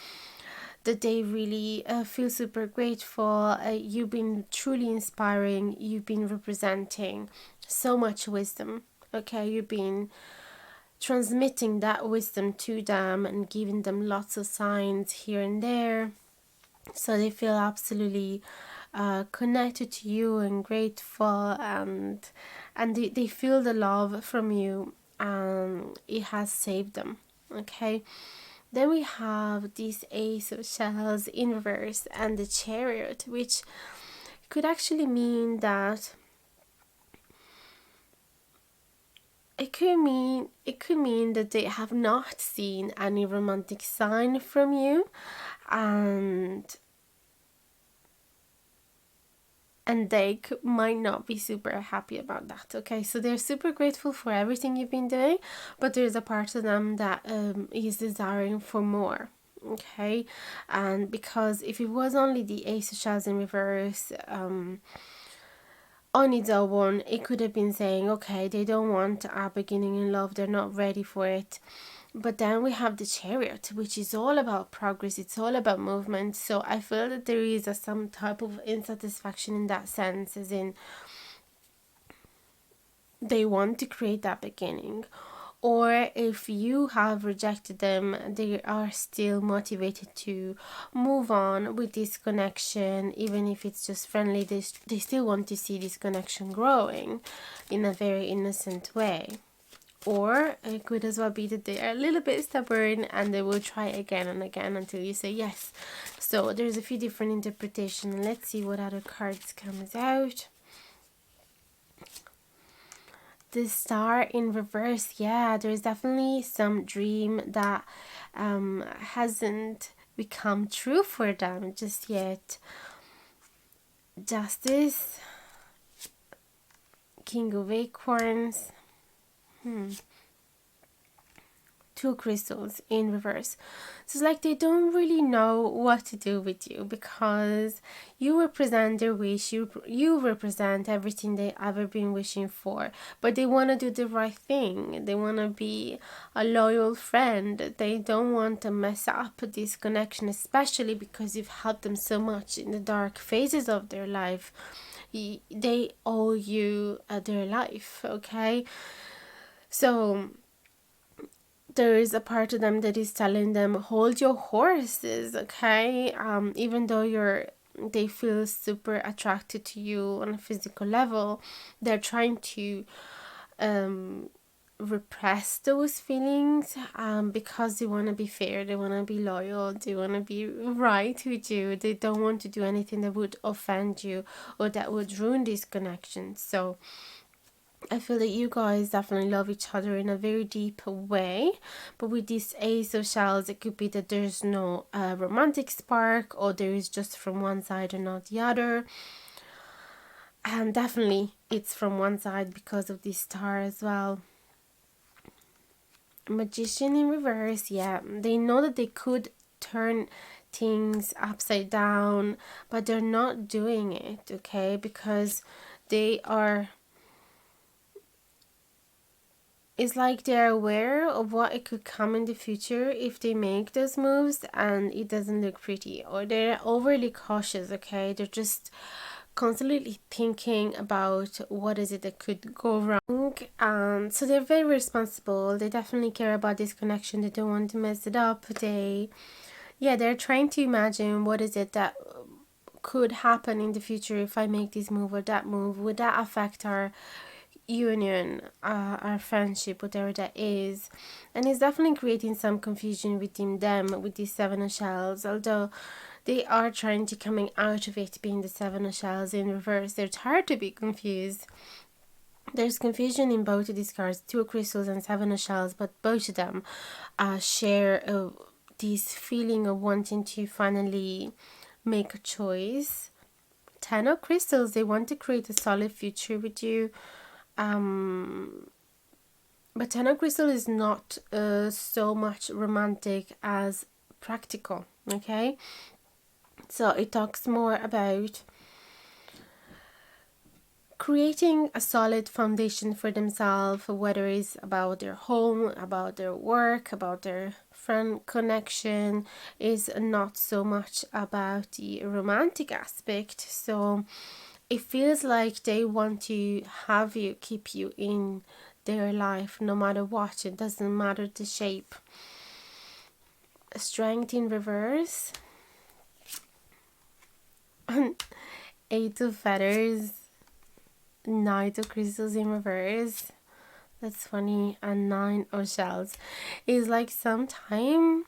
that they really feel super grateful. You've been truly inspiring, you've been representing so much wisdom. Okay, you've been transmitting that wisdom to them and giving them lots of signs here and there, so they feel absolutely connected to you and grateful, and they feel the love from you, and it has saved them. Okay, then we have this ace of shells in reverse and the chariot, which could actually mean that it could mean that they have not seen any romantic sign from you, and they might not be super happy about that. Okay, so they're super grateful for everything you've been doing, but there's a part of them that is desiring for more. Okay, and because if it was only the ace of shells in reverse, on its own, it could have been saying, okay, they don't want a beginning in love, they're not ready for it. But then we have the chariot, which is all about progress, it's all about movement. So I feel that there is some type of insatisfaction in that sense, as in they want to create that beginning. Or if you have rejected them, they are still motivated to move on with this connection, even if it's just friendly. They still want to see this connection growing in a very innocent way. Or it could as well be that they are a little bit stubborn and they will try again and again until you say yes. So there's a few different interpretations. Let's see what other cards comes out. The star in reverse, yeah, there's definitely some dream that hasn't become true for them just yet. Justice, King of Acorns, two crystals in reverse. So it's like they don't really know what to do with you, because you represent their wish, you represent everything they ever been wishing for, but they want to do the right thing. They want to be a loyal friend. They don't want to mess up this connection, especially because you've helped them so much in the dark phases of their life. They owe you their life. Okay, so there is a part of them that is telling them, hold your horses. Okay, even though they feel super attracted to you on a physical level, they're trying to repress those feelings, because they want to be fair, they want to be loyal, they want to be right with you. They don't want to do anything that would offend you or that would ruin this connection. So I feel that you guys definitely love each other in a very deep way, but with this ace of shells, it could be that there's no romantic spark, or there is just from one side and not the other. And definitely it's from one side because of this star as well. Magician in reverse, yeah, they know that they could turn things upside down, but they're not doing it. Okay, because they are, it's like they're aware of what it could come in the future if they make those moves and it doesn't look pretty, or they're overly cautious. Okay, they're just constantly thinking about what is it that could go wrong. So they're very responsible. They definitely care about this connection. They don't want to mess it up. They're trying to imagine what is it that could happen in the future if I make this move or that move? Would that affect our union, our friendship, whatever that is? And it's definitely creating some confusion within them with these Seven of Shells, although they are trying to coming out of it being the Seven of Shells in reverse. They're tired to be confused. There's confusion in both of these cards, Two of Crystals and Seven of Shells, but both of them share this feeling of wanting to finally make a choice. Ten of Crystals, they want to create a solid future with you. But Ten of Crystal is not so much romantic as practical, okay? So it talks more about creating a solid foundation for themselves, whether it's about their home, about their work, about their friend connection, is not so much about the romantic aspect. So it feels like they want to have you, keep you in their life no matter what. It doesn't matter the shape. Strength in reverse. Eight of Feathers. Knight of Crystals in reverse. That's funny. And Nine of Shells. It's like sometime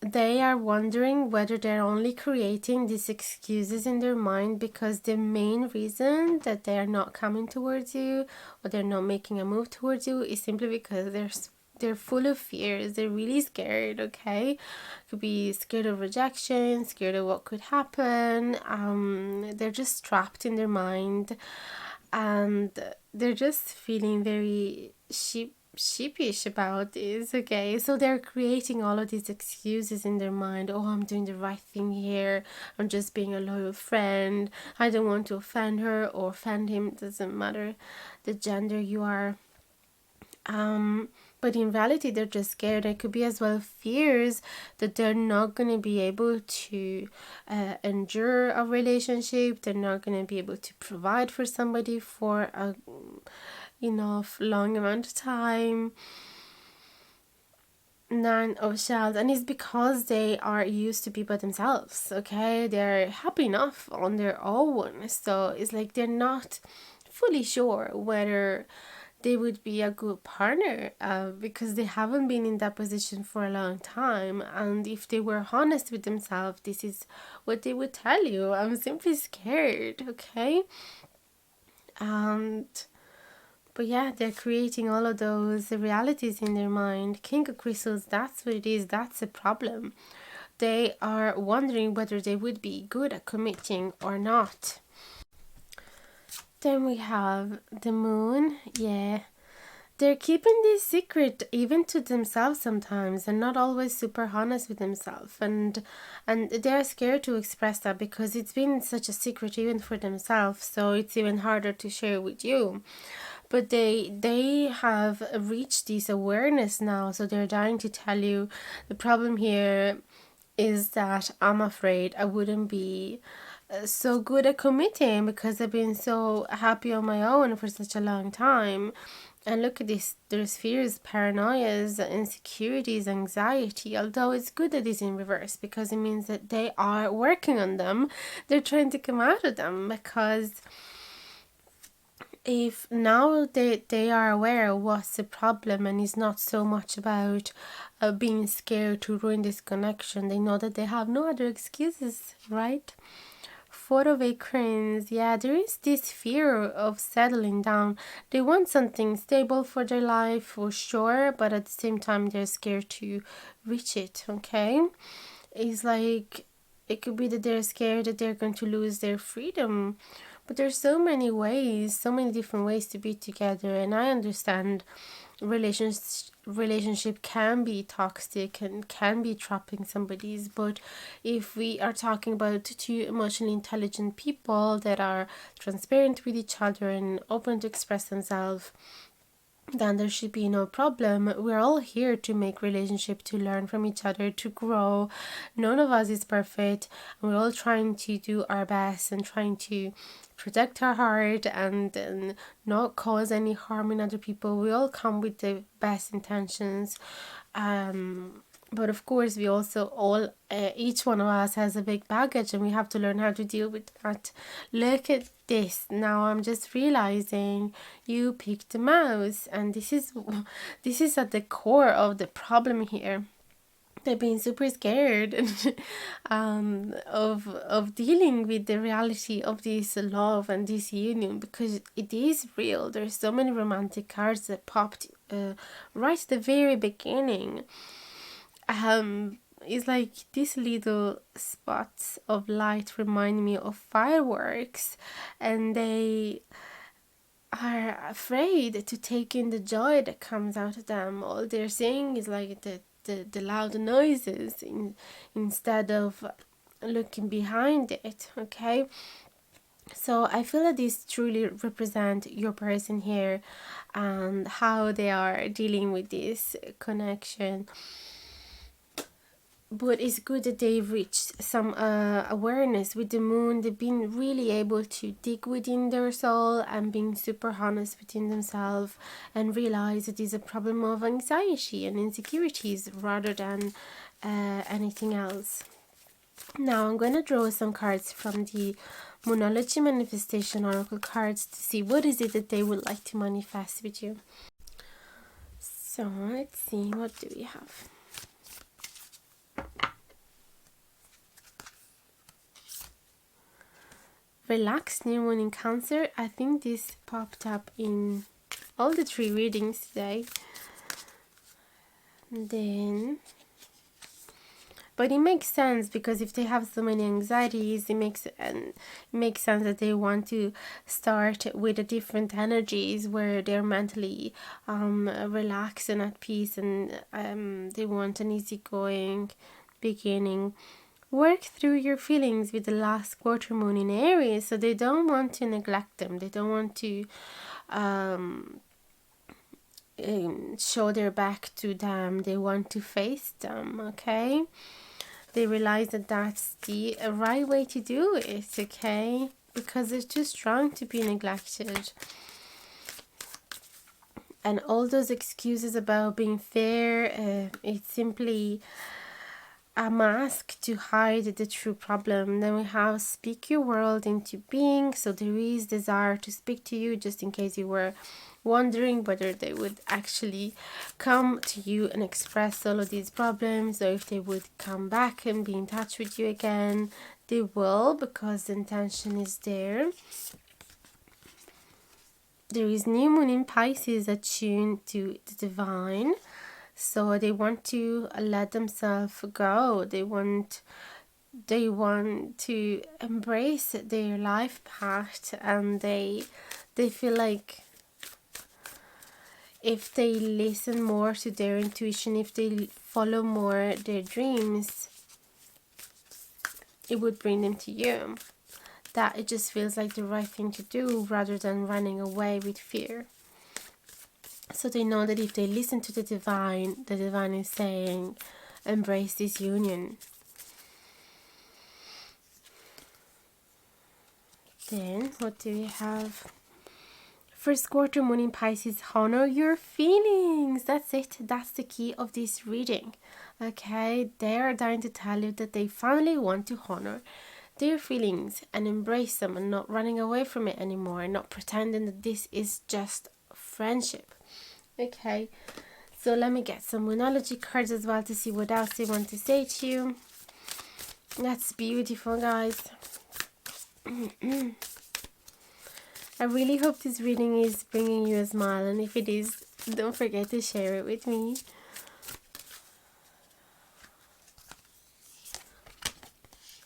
they are wondering whether they're only creating these excuses in their mind because the main reason that they are not coming towards you or they're not making a move towards you is simply because they're full of fears. They're really scared, okay? Could be scared of rejection, scared of what could happen. They're just trapped in their mind, and they're just feeling very sheepish about this, okay? So they're creating all of these excuses in their mind. Oh, I'm doing the right thing here. I'm just being a loyal friend. I don't want to offend her or offend him. It doesn't matter the gender you are. But in reality, they're just scared. There could be as well fears that they're not going to be able to endure a relationship. They're not going to be able to provide for somebody for a long amount of time. Nine of Shells, and it's because they are used to be by themselves, okay? They're happy enough on their own, so it's like they're not fully sure whether they would be a good partner because they haven't been in that position for a long time. And if they were honest with themselves, this is what they would tell you: I'm simply scared, okay? But yeah, they're creating all of those realities in their mind. King of Crystals, that's what it is. That's a problem. They are wondering whether they would be good at committing or not. Then we have the Moon. Yeah, they're keeping this secret even to themselves sometimes, and not always super honest with themselves, and they're scared to express that because it's been such a secret even for themselves, so it's even harder to share with you. But they have reached this awareness now, so they're dying to tell you. The problem here is that I'm afraid I wouldn't be so good at committing because I've been so happy on my own for such a long time. And look at this, there's fears, paranoias, insecurities, anxiety, although it's good that it's in reverse because it means that they are working on them. They're trying to come out of them, because if now they are aware of what's the problem, and it's not so much about being scared to ruin this connection, they know that they have no other excuses, right? Four of Acorns, yeah, there is this fear of settling down. They want something stable for their life, for sure, but at the same time, they're scared to reach it, okay? It's like, it could be that they're scared that they're going to lose their freedom. But there's so many ways, so many different ways to be together, and I understand relationship can be toxic and can be trapping somebody's, but if we are talking about two emotionally intelligent people that are transparent with each other and open to express themselves, then there should be no problem. We're all here to make relationship, to learn from each other, to grow. None of us is perfect, and we're all trying to do our best and trying to protect our heart and not cause any harm in other people. We all come with the best intentions, But of course, we also all, each one of us has a big baggage, and we have to learn how to deal with that. Look at this. Now I'm just realizing you picked a mouse, and this is at the core of the problem here. They've been super scared of dealing with the reality of this love and this union, because it is real. There's so many romantic cards that popped right at the very beginning. It's like these little spots of light remind me of fireworks, and they are afraid to take in the joy that comes out of them. All they're saying is like the loud noises instead of looking behind it. Okay, so I feel that these truly represent your person here and how they are dealing with this connection. But it's good that they've reached some awareness with the moon. They've been really able to dig within their soul and being super honest within themselves, and realize it is a problem of anxiety and insecurities rather than anything else. Now I'm going to draw some cards from the Moonology Manifestation Oracle cards to see what is it that they would like to manifest with you. So let's see, what do we have? Relaxed new moon in Cancer. I think this popped up in all the 3 readings today. Then, but it makes sense, because if they have so many anxieties, it makes sense that they want to start with a different energies where they're mentally relaxed and at peace, and they want an easygoing beginning. Work through your feelings with the last quarter moon in Aries, so they don't want to neglect them. They don't want to show their back to them. They want to face them, okay? They realize that that's the right way to do it, okay? Because they're too strong to be neglected. And all those excuses about being fair, it's simply a mask to hide the true problem. Then we have speak your world into being. So there is desire to speak to you, just in case you were wondering whether they would actually come to you and express all of these problems, or if they would come back and be in touch with you again. They will, because the intention is there. There is new moon in Pisces attuned to the divine. So they want to let themselves go. They want to embrace their life path, and they feel like if they listen more to their intuition, if they follow more their dreams, it would bring them to you. That it just feels like the right thing to do, rather than running away with fear. So they know that if they listen to the divine is saying, embrace this union. Then, what do we have? First quarter moon in Pisces, honor your feelings. That's it. That's the key of this reading. Okay, they are dying to tell you that they finally want to honor their feelings and embrace them, and not running away from it anymore, and not pretending that this is just friendship. Okay, so let me get some Moonology cards as well to see what else they want to say to you. That's beautiful, guys. I really hope this reading is bringing you a smile, and if it is, don't forget to share it with me.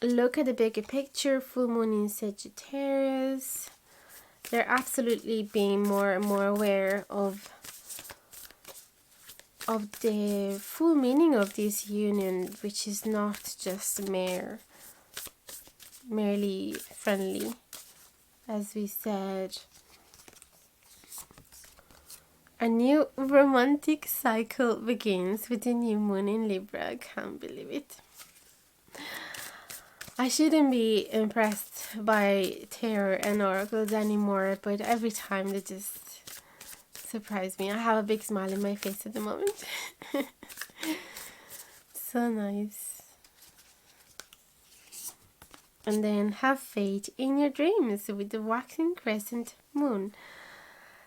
Look at the bigger picture. Full moon in Sagittarius. They're absolutely being more and more aware of the full meaning of this union, which is not just merely friendly, as we said. A new romantic cycle begins with the new moon in Libra. I can't believe it. I shouldn't be impressed by tarot and oracles anymore, but every time they just surprise me. I have a big smile in my face at the moment. So nice. And then have faith in your dreams with the waxing crescent moon.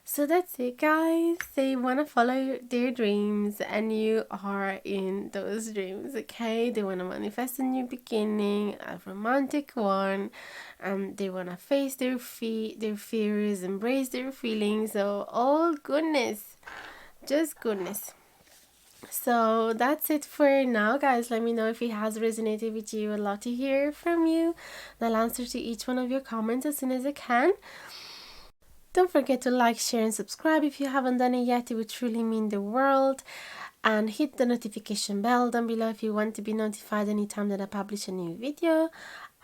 So that's it, guys. They want to follow their dreams and you are in those dreams, okay? They want to manifest a new beginning, a romantic one. They want to face their fears, embrace their feelings. So all goodness, just goodness. So that's it for now, guys. Let me know if it has resonated with you. I'd love to hear from you. I'll answer to each one of your comments as soon as I can. Don't forget to like, share, and subscribe if you haven't done it yet. It would truly mean the world. And hit the notification bell down below if you want to be notified anytime that I publish a new video.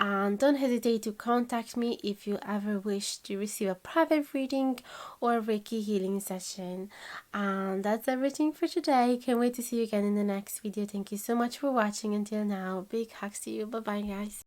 And don't hesitate to contact me if you ever wish to receive a private reading or a Reiki healing session. And that's everything for today. Can't wait to see you again in the next video. Thank you so much for watching. Until now, big hugs to you. Bye bye, guys.